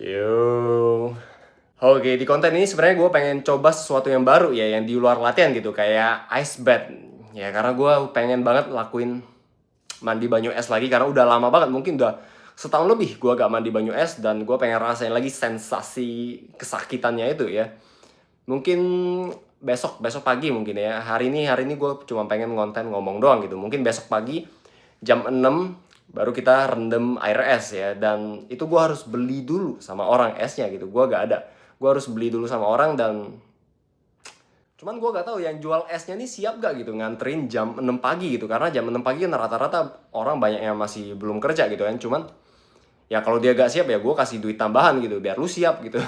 Yo. Oke, di konten ini sebenarnya gue pengen coba sesuatu yang baru ya, yang di luar latihan gitu, kayak ice bath. Ya karena gue pengen banget lakuin mandi banyu es lagi karena udah lama banget, mungkin udah setahun lebih gue gak mandi banyu es dan gue pengen rasain lagi sensasi kesakitannya itu ya. Mungkin besok besok pagi mungkin ya. Hari ini gue cuma pengen ngonten ngomong doang gitu. Mungkin besok pagi jam 6 baru kita rendam air es ya, dan itu gue harus beli dulu sama orang esnya gitu, gue gak ada, gue harus beli dulu sama orang. Dan cuman gue gak tahu yang jual esnya nih siap gak gitu nganterin jam 6 pagi gitu, karena jam 6 pagi kan rata-rata orang banyak yang masih belum kerja gitu kan. Cuman ya kalau dia gak siap ya gue kasih duit tambahan gitu biar lu siap gitu.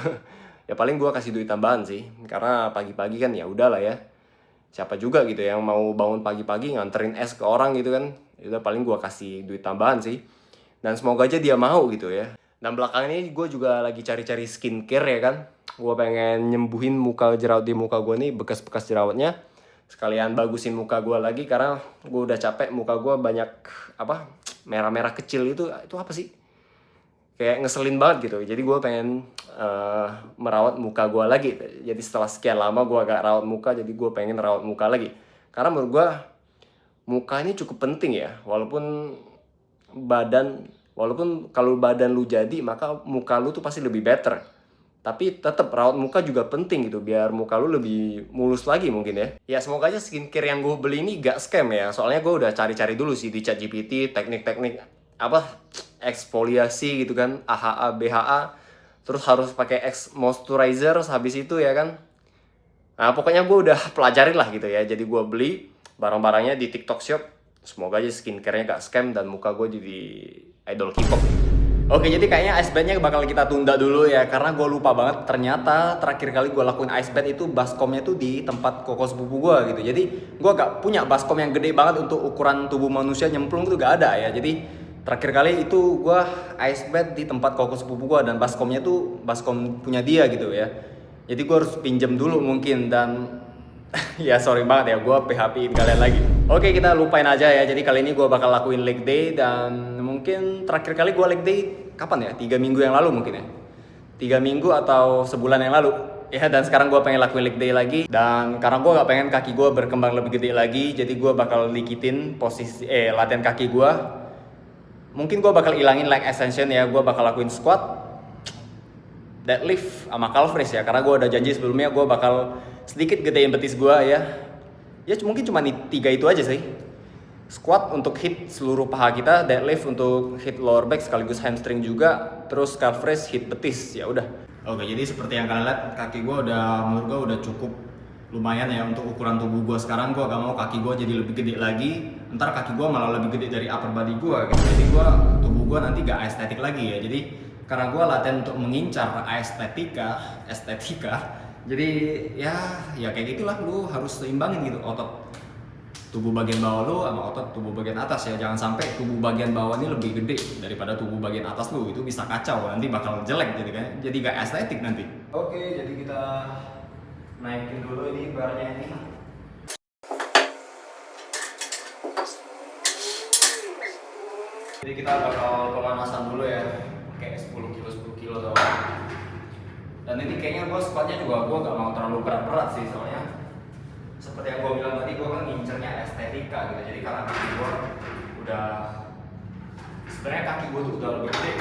Ya paling gue kasih duit tambahan sih, karena pagi-pagi kan ya udahlah ya, siapa juga gitu yang mau bangun pagi-pagi nganterin es ke orang gitu kan. Itu paling gue kasih duit tambahan sih, dan semoga aja dia mau gitu ya. Dan belakangan ini gue juga lagi cari-cari skincare ya kan. Gue pengen nyembuhin muka jerawat di muka gue nih, bekas-bekas jerawatnya, sekalian bagusin muka gue lagi karena gue udah capek muka gue banyak apa merah-merah kecil. Itu apa sih, kayak ngeselin banget gitu. Jadi gue pengen merawat muka gue lagi. Jadi setelah sekian lama gue gak rawat muka, jadi gue pengen rawat muka lagi. Karena menurut gue muka ini cukup penting ya. Walaupun kalau badan lu jadi, maka muka lu tuh pasti lebih better. Tapi tetap rawat muka juga penting gitu, biar muka lu lebih mulus lagi mungkin ya. Ya semoga aja skincare yang gue beli ini gak scam ya. Soalnya gue udah cari-cari dulu sih di ChatGPT teknik-teknik apa eksfoliasi gitu kan, AHA, BHA. Terus harus pakai moisturizer habis itu ya kan. Nah pokoknya gue udah pelajarin lah gitu ya. Jadi gue beli barang-barangnya di TikTok Shop. Semoga aja skincare-nya gak scam dan muka gue jadi idol K-pop. Oke, jadi kayaknya ice bath-nya bakal kita tunda dulu ya, karena gue lupa banget. Ternyata terakhir kali gue lakuin ice bath itu baskomnya tuh di tempat koko sepupu gue gitu. Jadi gue gak punya baskom yang gede banget untuk ukuran tubuh manusia nyemplung tuh gak ada ya. Jadi terakhir kali itu gue ice bath di tempat koko sepupu gue, dan baskomnya tuh baskom punya dia gitu ya. Jadi gue harus pinjem dulu mungkin, dan ya sorry banget ya gue PHP-in kalian lagi. Oke, kita lupain aja ya. Jadi kali ini gue bakal lakuin leg day, dan mungkin terakhir kali gue leg day kapan ya? 3 minggu yang lalu mungkin ya. 3 minggu atau sebulan yang lalu. Ya, dan sekarang gue pengen lakuin leg day lagi. Dan karena gue gak pengen kaki gue berkembang lebih gede lagi, jadi gue bakal dikitin posisi latihan kaki gue. Mungkin gue bakal ilangin leg extension ya. Gue bakal lakuin squat, deadlift, sama calf raise ya. Karena gue udah janji sebelumnya gue bakal sedikit gedein betis gue ya. Ya mungkin cuma 3 itu aja sih. Squat untuk hit seluruh paha kita, deadlift untuk hit lower back sekaligus hamstring juga, terus calf raise hit betis. Ya udah. Oke, jadi seperti yang kalian lihat, kaki gue udah, menurut gue udah cukup lumayan ya untuk ukuran tubuh gue sekarang. Gue gak mau kaki gue jadi lebih gede lagi, ntar kaki gue malah lebih gede dari upper body gue gitu. Jadi tubuh gue nanti gak estetik lagi ya. Jadi karena gue latihan untuk mengincar estetika, jadi ya kayak gitulah, lu harus seimbangin gitu otot tubuh bagian bawah lu sama otot tubuh bagian atas ya. Jangan sampai tubuh bagian bawah ini lebih gede daripada tubuh bagian atas lu, itu bisa kacau, nanti bakal jelek jadi kan, jadi gak estetik nanti. Oke, jadi kita naikin dulu ini barnya ini. Jadi kita bakal pemanasan dulu ya, kayak 10 kilo doang. Dan ini kayaknya gue squatnya juga gue gak mau terlalu berat-berat sih, soalnya seperti yang gue bilang tadi, gue kan ngincernya estetika gitu. Jadi karena kaki gue udah, sebenarnya kaki gue tuh udah lebih gede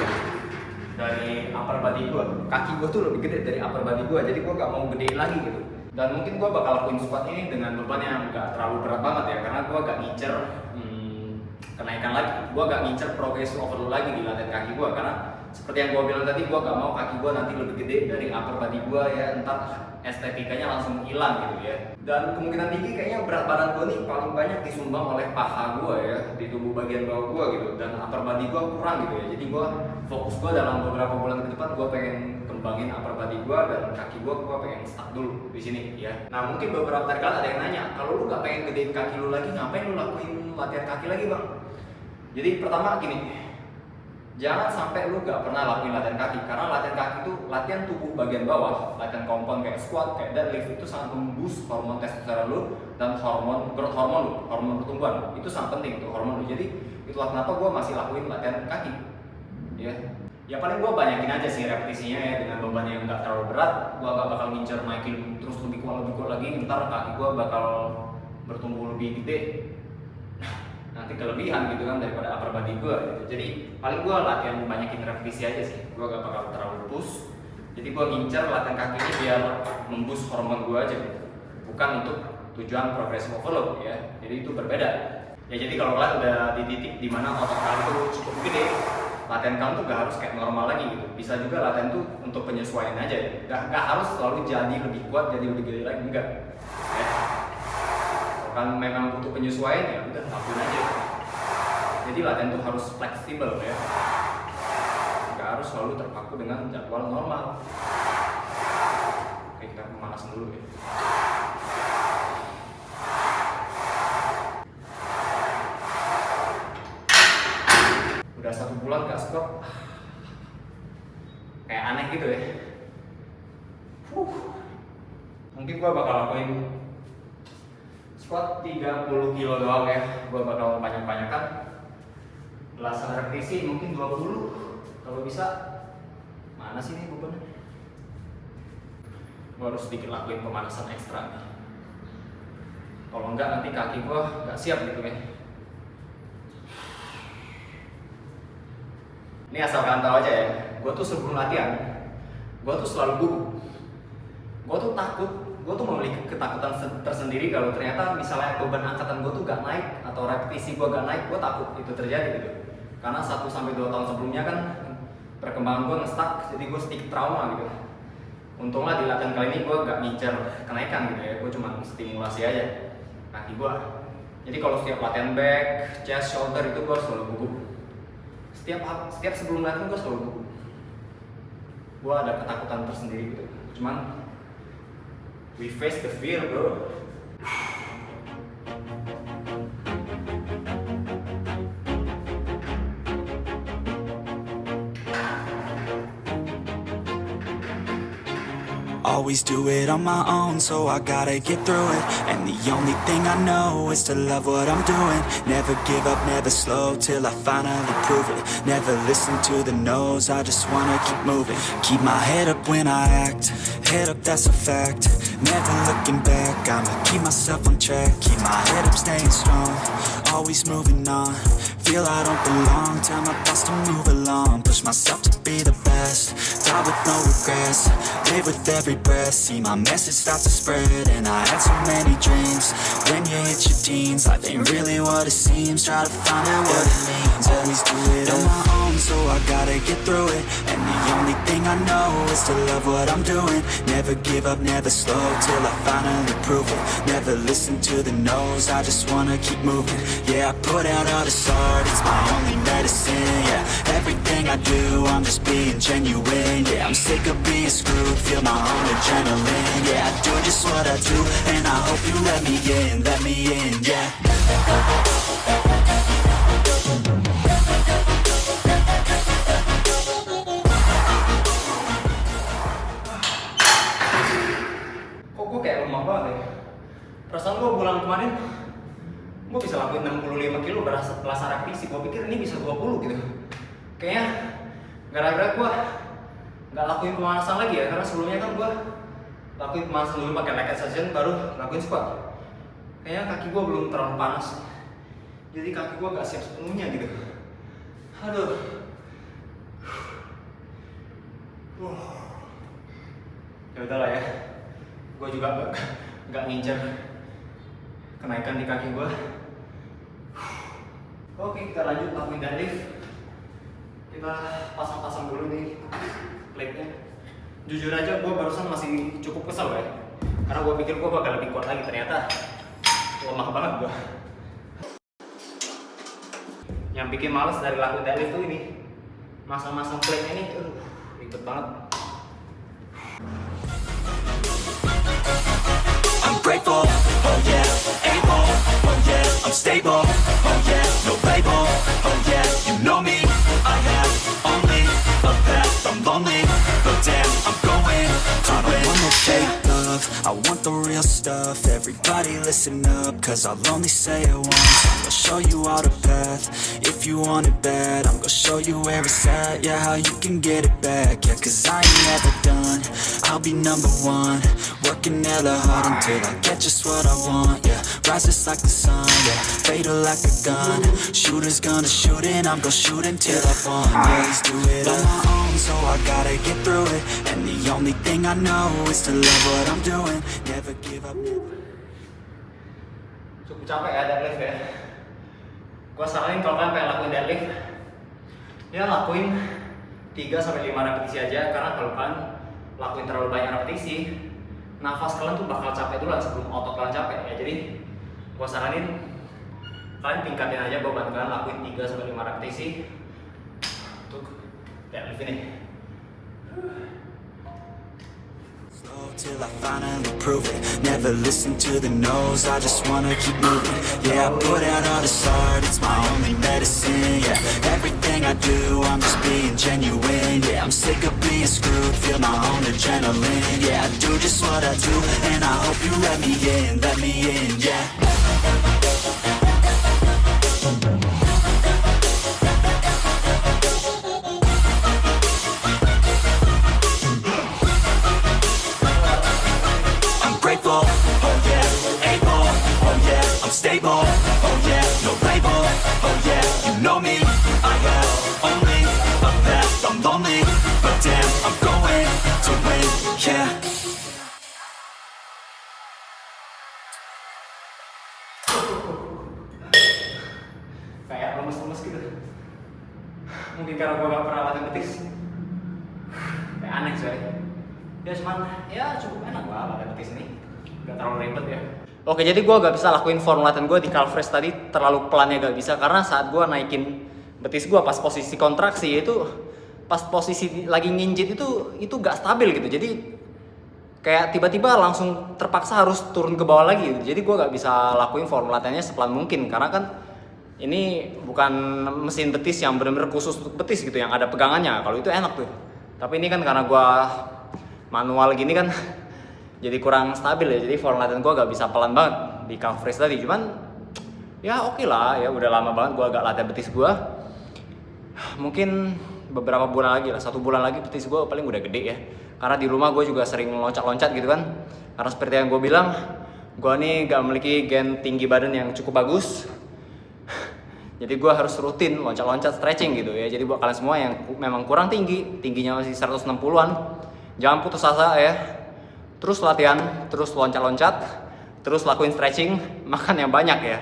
dari upper body gue. Kaki gue tuh lebih gede dari upper body gue, jadi gue gak mau gedein lagi gitu. Dan mungkin gue bakal lakuin squat ini dengan beban yang gak terlalu berat banget ya, karena gue gak ngincer kenaikan lagi. Gue gak ngincer progressive overload lagi di latihan kaki gue, karena seperti yang gue bilang tadi, gue gak mau kaki gue nanti lebih gede dari upper body gue ya, entar estetikanya langsung hilang gitu ya. Dan kemungkinan tinggi kayaknya berat badan gue nih paling banyak disumbang oleh paha gue ya, di tubuh bagian bawah gue gitu, dan upper body gue kurang gitu ya. Jadi gue fokus gue dalam beberapa bulan ke depan, gue pengen kembangin upper body gue, dan kaki gue pengen stuck dulu di sini ya. Nah mungkin beberapa kali ada yang nanya, kalau lu gak pengen gedein kaki lu lagi, ngapain lu lakuin latihan kaki lagi bang? Jadi pertama gini, jangan sampai lu gak pernah lakuin latihan kaki, karena latihan kaki itu latihan tubuh bagian bawah, latihan compound kayak squat, kayak deadlift, itu sangat memboost hormon testosteron lu dan growth hormon lu, hormon pertumbuhan lu. Itu sangat penting untuk hormon lu. Jadi itulah kenapa gue masih lakuin latihan kaki ya. Ya paling gue banyakin aja sih repetisinya ya, dengan beban yang nggak terlalu berat. Gue gak bakal ngincer naikin terus lebih kuat lagi, ntar kaki gue bakal bertumbuh lebih gede, nanti kelebihan gitu kan daripada upper body gue gitu. Jadi paling gue latihan banyakin repetisi aja sih, gue gak bakal terlalu push. Jadi gue ngincer latihan kaki ini biar memboost hormon gue aja gitu, bukan untuk tujuan progressive overload ya. Jadi itu berbeda ya. Jadi kalau kalian udah di titik dimana otot kalian tuh cukup gede, latihan kamu tuh gak harus kayak normal lagi gitu. Bisa juga latihan tuh untuk penyesuaian aja ya. Gak harus selalu jadi lebih kuat, jadi lebih gede lagi, enggak ya. Kan memang butuh penyesuaian ya udah lakuin aja. Jadi latihan tuh harus fleksibel ya, nggak harus selalu terpaku dengan jadwal normal. Oke, kita pemanasan dulu ya. Udah 1 bulan nggak squat, kayak aneh gitu ya. Mungkin gua bakal lakuin squat 30 kilo doang ya. Gue bakal banyak-banyakan, belasan repetisi, mungkin 20 kalau bisa. Mana sih nih bebannya? Gue harus sedikit lakuin pemanasan ekstra nih. Kalau enggak nanti kaki gue nggak siap gitu kan. Ini asal kalian tahu aja ya, gue tuh sebelum latihan, gue tuh selalu gugup. Gue tuh takut, gue tuh memiliki ketakutan tersendiri kalau ternyata misalnya beban angkatan gue tuh gak naik atau repetisi gue gak naik, gue takut itu terjadi gitu. Karena 1-2 tahun sebelumnya kan perkembangan gue nge-stuck, jadi gue sedikit trauma gitu. Untunglah di latihan kali ini gue gak ngincer kenaikan gitu ya, gue cuma stimulasi aja kaki gue. Jadi kalau setiap latihan back, chest, shoulder itu gue selalu gugup. Setiap sebelum latihan gue selalu gugup. Gue ada ketakutan tersendiri gitu. Cuman we face the fear, bro. Always do it on my own, so I gotta get through it. And the only thing I know is to love what I'm doing. Never give up, never slow, till I finally prove it. Never listen to the no's, I just wanna keep moving. Keep my head up when I act, head up, that's a fact. Never looking back, I'ma keep myself on track. Keep my head up, staying strong, always moving on. Feel I don't belong, tell my thoughts to move along. Push myself to be the best, die with no regrets. Live with every breath, see my message start to spread. And I had so many dreams, when you hit your teens, life ain't really what it seems. Try to find out what it means, always do it on my own, so I gotta get through it. And the only thing I know is to love what I'm doing. Never give up, never slow, till I finally prove it. Never listen to the no's, I just wanna keep moving. Yeah, I put out all this art, it's my only medicine. Yeah, everything I do, I'm just being genuine. Yeah, I'm sick of being screwed, feel my own adrenaline. Yeah, I do just what I do, and I hope you let me in, yeah. Kok gue kayak lemah banget ya? Perasaan gue bulan kemarin gue bisa lakuin 65 kilo belasan repetisi. Gue pikir ini bisa 20 gitu. Kayaknya gara-gara gue nggak lakuin pemanasan lagi ya, karena sebelumnya kan gue lakuin pemanasan dulu pakai leg extension, baru lakuin squat. Kayaknya kaki gue belum terlalu panas, jadi kaki gue nggak siap sepenuhnya gitu. Aduh. Ya udahlah ya, gue juga nggak ngincer kenaikan di kaki gue. Oke, kita lanjut lakuin deadlift. Kita pasang-pasang dulu nih plate-nya. Jujur aja gue barusan masih cukup kesel ya, karena gue pikir gue bakal lebih kuat lagi, ternyata lemah banget gue. Yang bikin males dari lakuin deadlift tuh ini, masang-masang plate-nya ini, ribet banget. I'm grateful, oh yeah, able, oh yeah, I'm stable, oh yeah, no label, oh yeah, you know me, I have only a path, I'm lonely, but damn, I'm going to win. I don't want no fake love, I want the real stuff, everybody listen up, cause I'll only say it once. I'm gonna show you all the path, if you want it bad. I'm gonna show you where it's at, yeah, how you can get it back. Yeah, cause I ain't never done, I'll be number one. Working hella hard until I get just what I want, yeah. Rises like the sun, yeah, fatal like a gun. Shooter's gonna shoot and I'm gonna shoot until I fall. Yeah, let's do it on my own, so I gotta get through it. And the only thing I know is to love what I'm doing. Never give up, never. Cukup capek ya deadlift ya. Gua saranin kalau kalian pengen lakuin deadlift, ya lakuin 3-5 repetisi aja. Karena kalau kalian lakuin terlalu banyak repetisi, nafas kalian tuh bakal capek duluan sebelum otot kalian capek ya. Jadi gua saranin kalian tingkatin aja beban kalian, lakuin 3-5 repetisi untuk deadlift ini. Slow till I finally prove it. Never listen to the no's, I just wanna keep moving. Yeah, I put out all this art, it's my only medicine. Yeah, everything I do, I'm just being genuine. Yeah, I'm sick of being screwed, feel my own adrenaline. Yeah, I do just what I do, and I hope you let me in, yeah. Grateful, oh yeah, able, oh yeah, I'm stable, oh yeah, no label, oh yeah, you know me, I have only a path, I'm lonely, but damn, I'm going to win, yeah. Kayak lemes-lemes gitu. Mungkin karena gue gak pernah latihan betis. Kayak aneh coy. Ya cuman, ya cukup enak lah latihan betis ini. Gak terlalu ribet ya. Oke, jadi gue gak bisa lakuin form latihan gue di calf raise tadi terlalu pelannya, gak bisa. Karena saat gue naikin betis gue pas posisi kontraksi itu, pas posisi lagi nginjit itu gak stabil gitu. Jadi kayak tiba-tiba langsung terpaksa harus turun ke bawah lagi gitu. Jadi gue gak bisa lakuin form latihannya sepelan mungkin. Karena kan ini bukan mesin betis yang benar-benar khusus untuk betis gitu, yang ada pegangannya. Kalau itu enak tuh. Tapi ini kan karena gue manual gini kan jadi kurang stabil ya. Jadi form latihan gue gak bisa pelan banget di calf raise tadi. Cuman ya oke lah ya, udah lama banget gue gak latihan betis gue. Mungkin beberapa bulan lagi lah, 1 bulan lagi betis gue paling udah gede ya. Karena di rumah gue juga sering loncat-loncat gitu kan. Karena seperti yang gue bilang, gue nih gak memiliki gen tinggi badan yang cukup bagus. Jadi gue harus rutin loncat-loncat, stretching gitu ya. Jadi buat kalian semua yang memang kurang tinggi, tingginya masih 160-an, jangan putus asa ya. Terus latihan, terus loncat-loncat, terus lakuin stretching, makan yang banyak ya.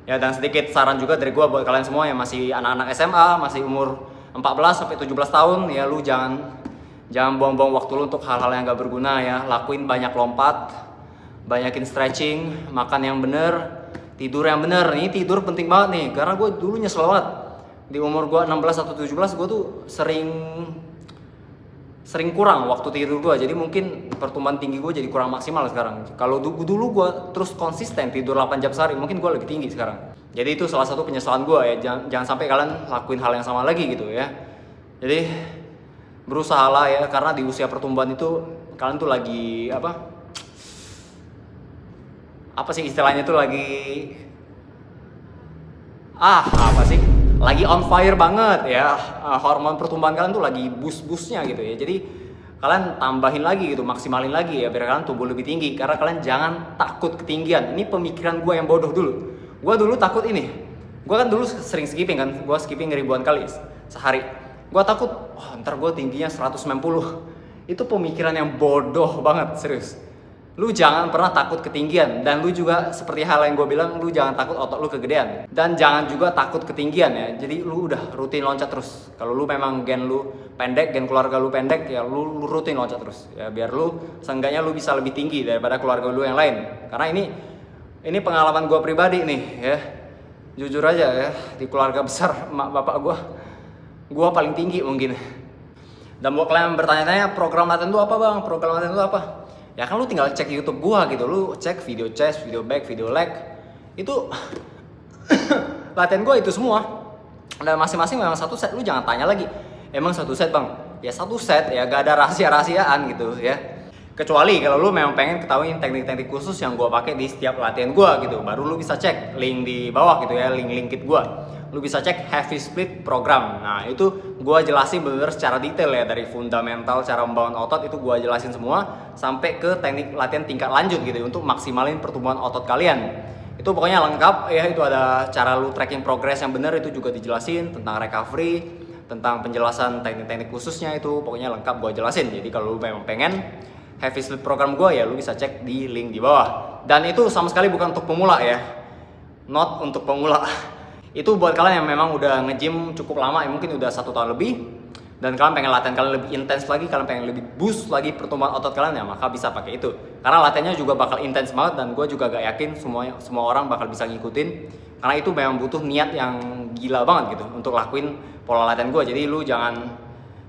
Ya, dan sedikit saran juga dari gue buat kalian semua yang masih anak-anak SMA, masih umur 14-17 tahun, ya lu jangan buang-buang waktu lu untuk hal-hal yang gak berguna ya. Lakuin banyak lompat, banyakin stretching, makan yang bener, tidur yang bener. Nih tidur penting banget nih, karena gue dulu nyesel banget. Di umur gue 16 atau 17 gue tuh sering kurang waktu tidur gue. Jadi mungkin pertumbuhan tinggi gue jadi kurang maksimal sekarang. Kalau dulu gue terus konsisten tidur 8 jam sehari, mungkin gue lebih tinggi sekarang. Jadi itu salah satu penyesalan gue ya. Jangan sampai kalian lakuin hal yang sama lagi gitu ya. Jadi berusaha lah ya, karena di usia pertumbuhan itu kalian tuh lagi apa sih istilahnya tuh lagi on fire banget ya. Hormon pertumbuhan kalian tuh lagi boost-boostnya gitu ya. Jadi kalian tambahin lagi gitu, maksimalin lagi ya biar kalian tumbuh lebih tinggi. Karena kalian jangan takut ketinggian. Ini pemikiran gue yang bodoh dulu. Gue dulu takut ini. Gue kan dulu sering skipping kan. Gue skipping ribuan kali sehari. Gue takut, ntar gue tingginya 190. Itu pemikiran yang bodoh banget, serius. Lu jangan pernah takut ketinggian. Dan lu juga seperti hal yang gue bilang, lu jangan takut otot lu kegedean. Dan jangan juga takut ketinggian ya. Jadi lu udah rutin loncat terus. Kalau lu memang gen lu pendek, gen keluarga lu pendek, ya lu rutin loncat terus. Ya biar lu seenggaknya lu bisa lebih tinggi daripada keluarga lu yang lain. Karena ini pengalaman gue pribadi nih ya. Jujur aja ya, di keluarga besar emak bapak gue paling tinggi mungkin. Dan buat kalian bertanya-tanya, program latihan itu apa bang? Program latihan itu apa? Ya kan lu tinggal cek YouTube gua gitu, lu cek video chest, video back, video leg. Itu latihan gua itu semua. Dan masing-masing memang satu set, lu jangan tanya lagi. Emang satu set bang? Ya satu set ya, gak ada rahasia-rahasiaan gitu ya. Kecuali kalau lu memang pengen ketahuin teknik-teknik khusus yang gue pakai di setiap latihan gue gitu, baru lu bisa cek link di bawah gitu ya, link kit gue. Lu bisa cek Heavy Split Program. Nah itu gue jelasin bener secara detail ya, dari fundamental cara membangun otot itu gue jelasin semua sampai ke teknik latihan tingkat lanjut gitu untuk maksimalin pertumbuhan otot kalian. Itu pokoknya lengkap ya, itu ada cara lu tracking progress yang bener, itu juga dijelasin tentang recovery, tentang penjelasan teknik-teknik khususnya, itu pokoknya lengkap gue jelasin. Jadi kalau lu memang pengen Heavy Split Program gue ya lu bisa cek di link di bawah. Dan itu sama sekali bukan untuk pemula ya, not untuk pemula. Itu buat kalian yang memang udah nge-gym cukup lama ya, mungkin udah 1 tahun lebih, dan kalian pengen latihan kalian lebih intens lagi, kalian pengen lebih boost lagi pertumbuhan otot kalian ya, maka bisa pakai itu. Karena latihannya juga bakal intens banget, dan gue juga gak yakin semua orang bakal bisa ngikutin, karena itu memang butuh niat yang gila banget gitu untuk lakuin pola latihan gue. Jadi lu jangan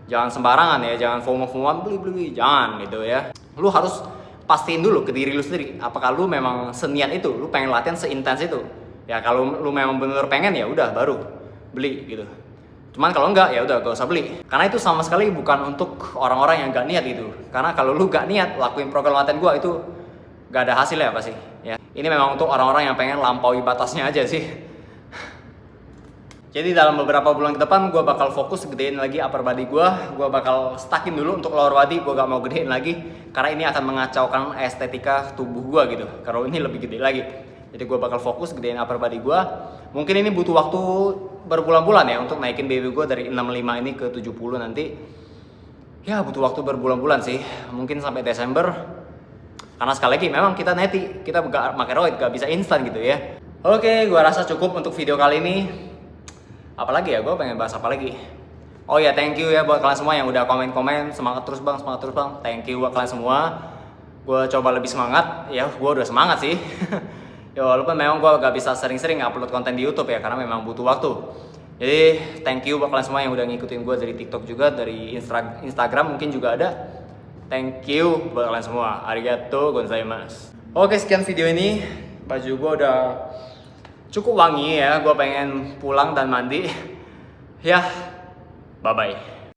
sembarangan ya, jangan FOMO-FOMOan beli, jangan gitu ya. Lu harus pastiin dulu ke diri lu sendiri, apakah lu memang seniat itu, lu pengen latihan seintens itu. Ya kalau lu memang bener pengen ya udah baru beli gitu. Cuman kalau enggak ya udah gak usah beli. Karena itu sama sekali bukan untuk orang-orang yang gak niat gitu. Karena kalau lu gak niat lakuin program latihan gua itu gak ada hasilnya pasti ya. Ini memang untuk orang-orang yang pengen lampaui batasnya aja sih. Jadi dalam beberapa bulan ke depan gue bakal fokus gedein lagi upper body gue bakal stackin dulu untuk lower body, gue gak mau gedein lagi karena ini akan mengacaukan estetika tubuh gue gitu. Kalau ini lebih gede lagi. Jadi gue bakal fokus gedein upper body gue. Mungkin ini butuh waktu berbulan-bulan ya untuk naikin BB gue dari 65 ini ke 70 nanti. Ya butuh waktu berbulan-bulan sih, mungkin sampai Desember. Karena sekali lagi memang kita neti, kita gak pakai roid, gak bisa instan gitu ya. Oke, gue rasa cukup untuk video kali ini. Apalagi ya, gue pengen bahas apa lagi. Oh ya, thank you ya buat kalian semua yang udah komen-komen. Semangat terus bang. Thank you buat kalian semua. Gue coba lebih semangat. Ya, gue udah semangat sih. Ya walaupun memang gue gak bisa sering-sering upload konten di YouTube ya, karena memang butuh waktu. Jadi thank you buat kalian semua yang udah ngikutin gue dari TikTok juga, dari Instagram mungkin juga ada. Thank you buat kalian semua. Arigato gozaimasu. Oke, sekian video ini. Baju gue udah cukup wangi ya. Gue pengen pulang dan mandi. Ya, bye bye.